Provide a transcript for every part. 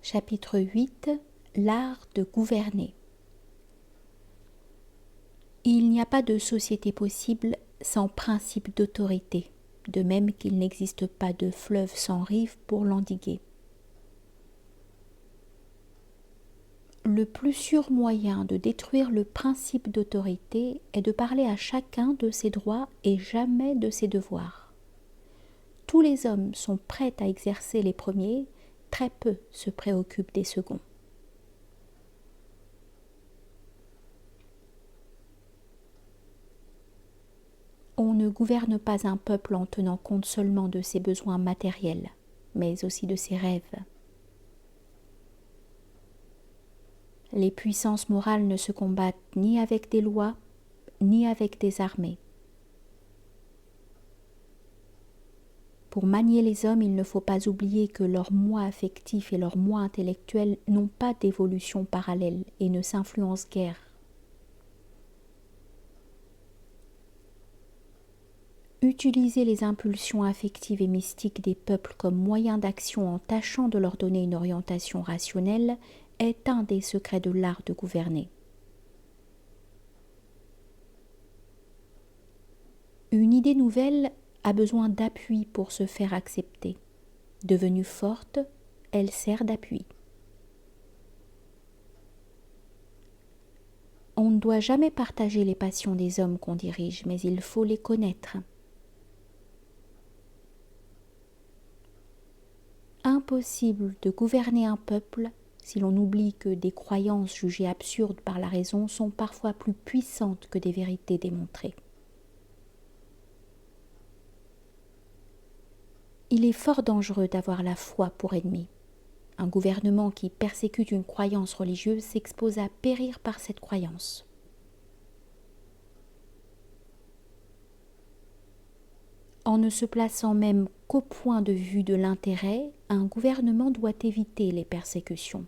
Chapitre 8 L'art de gouverner. Il n'y a pas de société possible sans principe d'autorité, de même qu'il n'existe pas de fleuve sans rive pour l'endiguer. Le plus sûr moyen de détruire le principe d'autorité est de parler à chacun de ses droits et jamais de ses devoirs. Tous les hommes sont prêts à exercer les premiers, très peu se préoccupent des seconds. On ne gouverne pas un peuple en tenant compte seulement de ses besoins matériels, mais aussi de ses rêves. Les puissances morales ne se combattent ni avec des lois, ni avec des armées. Pour manier les hommes, il ne faut pas oublier que leurs moi affectifs et leurs moi intellectuels n'ont pas d'évolution parallèle et ne s'influencent guère. Utiliser les impulsions affectives et mystiques des peuples comme moyen d'action en tâchant de leur donner une orientation rationnelle est un des secrets de l'art de gouverner. Une idée nouvelle a besoin d'appui pour se faire accepter. Devenue forte, elle sert d'appui. On ne doit jamais partager les passions des hommes qu'on dirige, mais il faut les connaître. Impossible de gouverner un peuple si l'on oublie que des croyances jugées absurdes par la raison sont parfois plus puissantes que des vérités démontrées. Il est fort dangereux d'avoir la foi pour ennemi. Un gouvernement qui persécute une croyance religieuse s'expose à périr par cette croyance. En ne se plaçant même qu'au point de vue de l'intérêt, un gouvernement doit éviter les persécutions.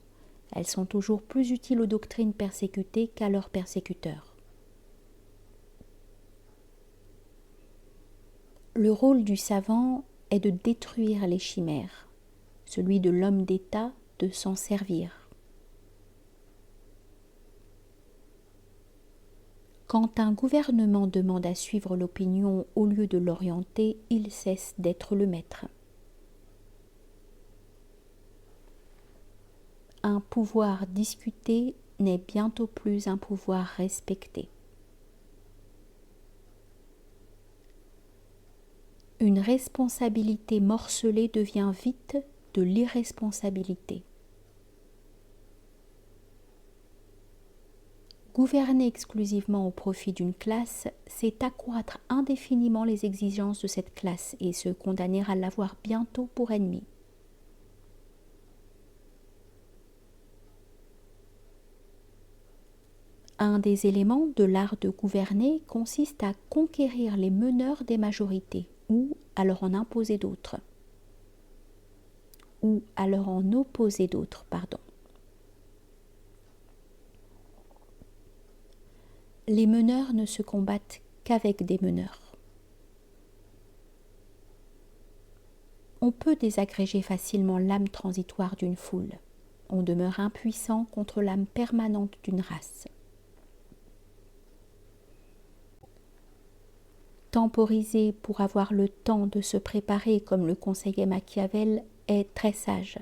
Elles sont toujours plus utiles aux doctrines persécutées qu'à leurs persécuteurs. Le rôle du savant est de détruire les chimères, celui de l'homme d'État de s'en servir. Quand un gouvernement demande à suivre l'opinion au lieu de l'orienter, il cesse d'être le maître. Un pouvoir discuté n'est bientôt plus un pouvoir respecté. Une responsabilité morcelée devient vite de l'irresponsabilité. Gouverner exclusivement au profit d'une classe, c'est accroître indéfiniment les exigences de cette classe et se condamner à l'avoir bientôt pour ennemi. Un des éléments de l'art de gouverner consiste à conquérir les meneurs des majorités ou à leur en imposer d'autres. Ou à leur en opposer d'autres, pardon. Les meneurs ne se combattent qu'avec des meneurs. On peut désagréger facilement l'âme transitoire d'une foule. On demeure impuissant contre l'âme permanente d'une race. Temporiser pour avoir le temps de se préparer, comme le conseillait Machiavel, est très sage.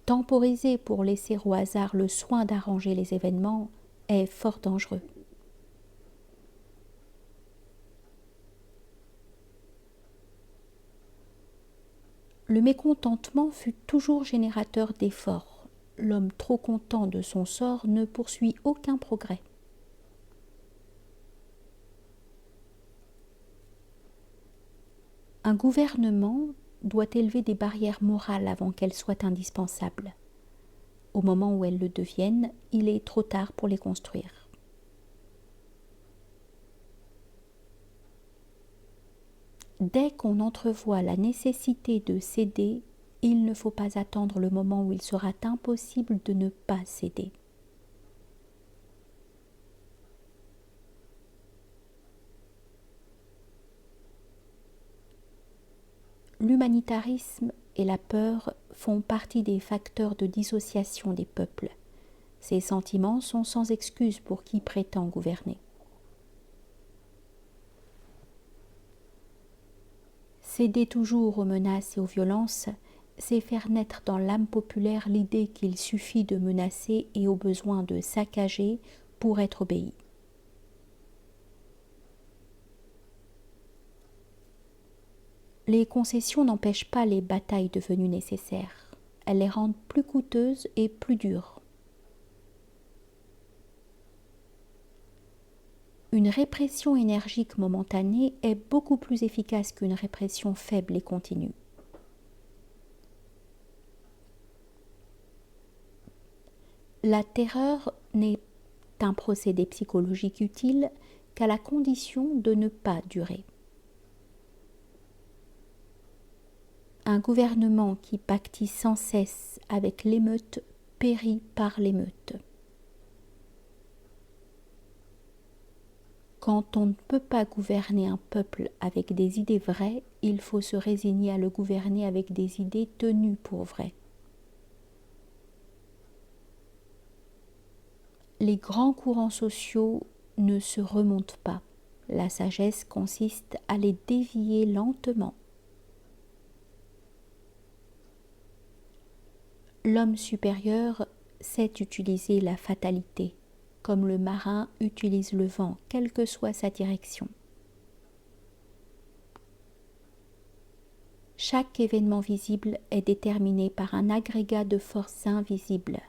Temporiser pour laisser au hasard le soin d'arranger les événements est fort dangereux. Le mécontentement fut toujours générateur d'efforts. L'homme trop content de son sort ne poursuit aucun progrès. Un gouvernement doit élever des barrières morales avant qu'elles soient indispensables. Au moment où elles le deviennent, il est trop tard pour les construire. Dès qu'on entrevoit la nécessité de céder, il ne faut pas attendre le moment où il sera impossible de ne pas céder. L'humanitarisme et la peur font partie des facteurs de dissociation des peuples. Ces sentiments sont sans excuse pour qui prétend gouverner. Céder toujours aux menaces et aux violences, c'est faire naître dans l'âme populaire l'idée qu'il suffit de menacer et au besoin de saccager pour être obéi. Les concessions n'empêchent pas les batailles devenues nécessaires. Elles les rendent plus coûteuses et plus dures. Une répression énergique momentanée est beaucoup plus efficace qu'une répression faible et continue. La terreur n'est un procédé psychologique utile qu'à la condition de ne pas durer. Un gouvernement qui pactise sans cesse avec l'émeute périt par l'émeute. Quand on ne peut pas gouverner un peuple avec des idées vraies, il faut se résigner à le gouverner avec des idées tenues pour vraies. Les grands courants sociaux ne se remontent pas. La sagesse consiste à les dévier lentement. L'homme supérieur sait utiliser la fatalité, comme le marin utilise le vent, quelle que soit sa direction. Chaque événement visible est déterminé par un agrégat de forces invisibles.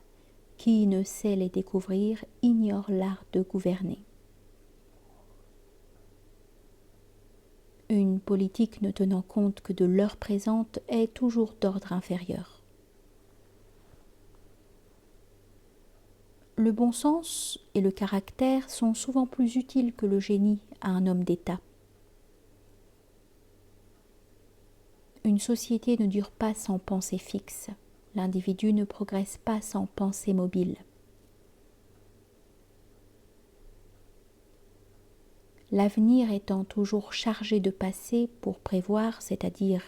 Qui ne sait les découvrir ignore l'art de gouverner. Une politique ne tenant compte que de l'heure présente est toujours d'ordre inférieur. Le bon sens et le caractère sont souvent plus utiles que le génie à un homme d'État. Une société ne dure pas sans pensée fixe. L'individu ne progresse pas sans pensée mobile. L'avenir étant toujours chargé de passé pour prévoir, c'est-à-dire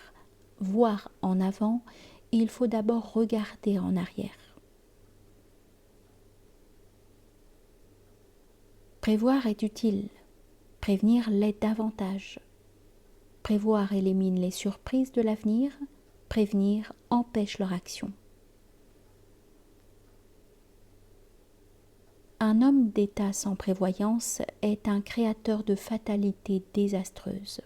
voir en avant, il faut d'abord regarder en arrière. Prévoir est utile, prévenir l'est davantage. Prévoir élimine les surprises de l'avenir, prévenir empêche leur action. Un homme d'État sans prévoyance est un créateur de fatalités désastreuses.